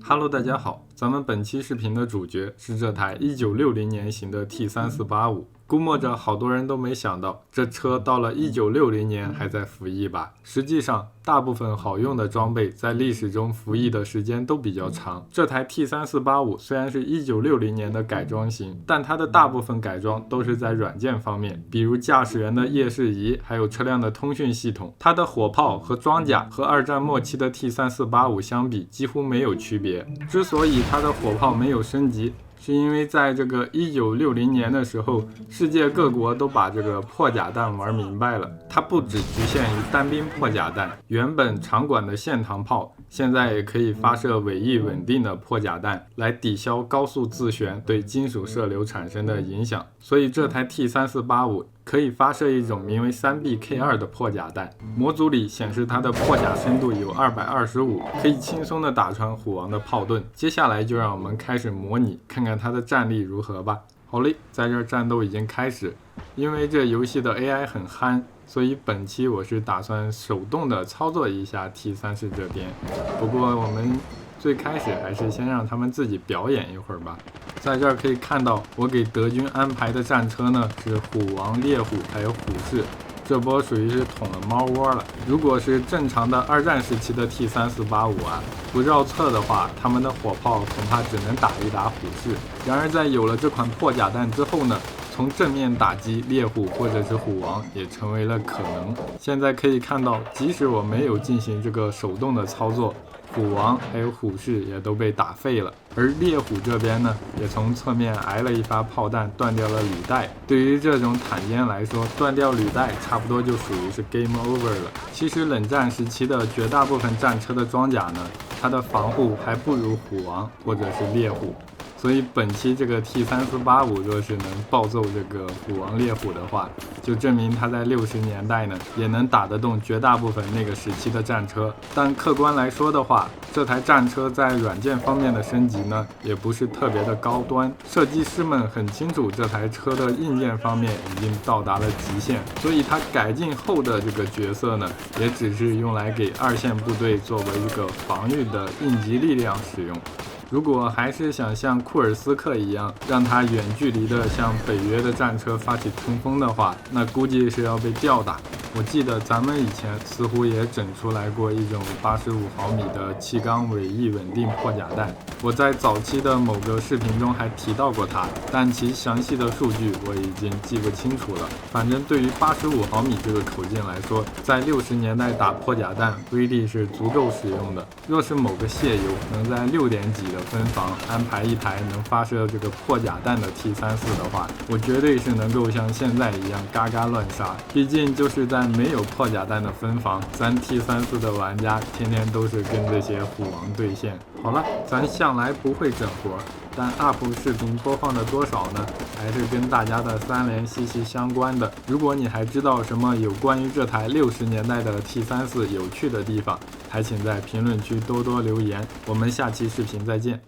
Hello，大家好，咱们本期视频的主角是这台1960年型的 T3485。估摸着好多人都没想到，这车到了1960年还在服役吧？实际上，大部分好用的装备在历史中服役的时间都比较长。这台 T3485虽然是1960年的改装型，但它的大部分改装都是在软件方面，比如驾驶员的夜视仪，还有车辆的通讯系统。它的火炮和装甲和二战末期的 T3485相比几乎没有区别。之所以它的火炮没有升级，是因为在这个1960年的时候，世界各国都把这个破甲弹玩明白了。它不只局限于单兵破甲弹，原本长管的线膛炮，现在也可以发射尾翼稳定的破甲弹，来抵消高速自旋对金属射流产生的影响。所以这台 T3485可以发射一种名为 3BK2 的破甲弹，模组里显示它的破甲深度有225，可以轻松地打穿虎王的炮盾。接下来就让我们开始模拟，看看它的战力如何吧。好嘞，在这战斗已经开始。因为这游戏的 AI 很憨，所以本期我是打算手动的操作一下 T34这边。不过我们最开始还是先让他们自己表演一会儿吧。在这儿可以看到，我给德军安排的战车呢是虎王、猎虎还有虎式，这波属于是捅了猫窝了。如果是正常的二战时期的 T3485啊，不绕侧的话，他们的火炮恐怕只能打一打虎式。然而在有了这款破甲弹之后呢，从正面打击猎虎或者是虎王也成为了可能。现在可以看到，即使我没有进行这个手动的操作，虎王还有虎式也都被打废了，而猎虎这边呢，也从侧面挨了一发炮弹，断掉了履带。对于这种坦肩来说，断掉履带差不多就属于是 game over 了。其实冷战时期的绝大部分战车的装甲呢，它的防护还不如虎王或者是猎虎。所以本期这个 T3485若是能暴揍这个虎王猎虎的话，就证明它在60年代呢也能打得动绝大部分那个时期的战车。但客观来说的话，这台战车在软件方面的升级呢也不是特别的高端，设计师们很清楚这台车的硬件方面已经到达了极限，所以它改进后的这个角色呢也只是用来给二线部队作为一个防御的应急力量使用。如果还是想像库尔斯克一样，让他远距离的向北约的战车发起冲锋的话，那估计是要被吊打。我记得咱们以前似乎也整出来过一种85毫米的气缸尾翼稳定破甲弹，我在早期的某个视频中还提到过它，但其详细的数据我已经记不清楚了。反正对于85毫米这个口径来说，在60年代打破甲弹威力是足够使用的。若是某个蟹油能在6点几的分房安排一台能发射这个破甲弹的 T34的话，我绝对是能够像现在一样嘎嘎乱杀。毕竟就是在没有破甲弹的分房，咱 T34的玩家天天都是跟这些虎王对线。好了，咱向来不会整活，但 UP 视频播放的多少呢，还是跟大家的3连息息相关的。如果你还知道什么有关于这台60年代的 T34有趣的地方，还请在评论区多多留言。我们下期视频再见。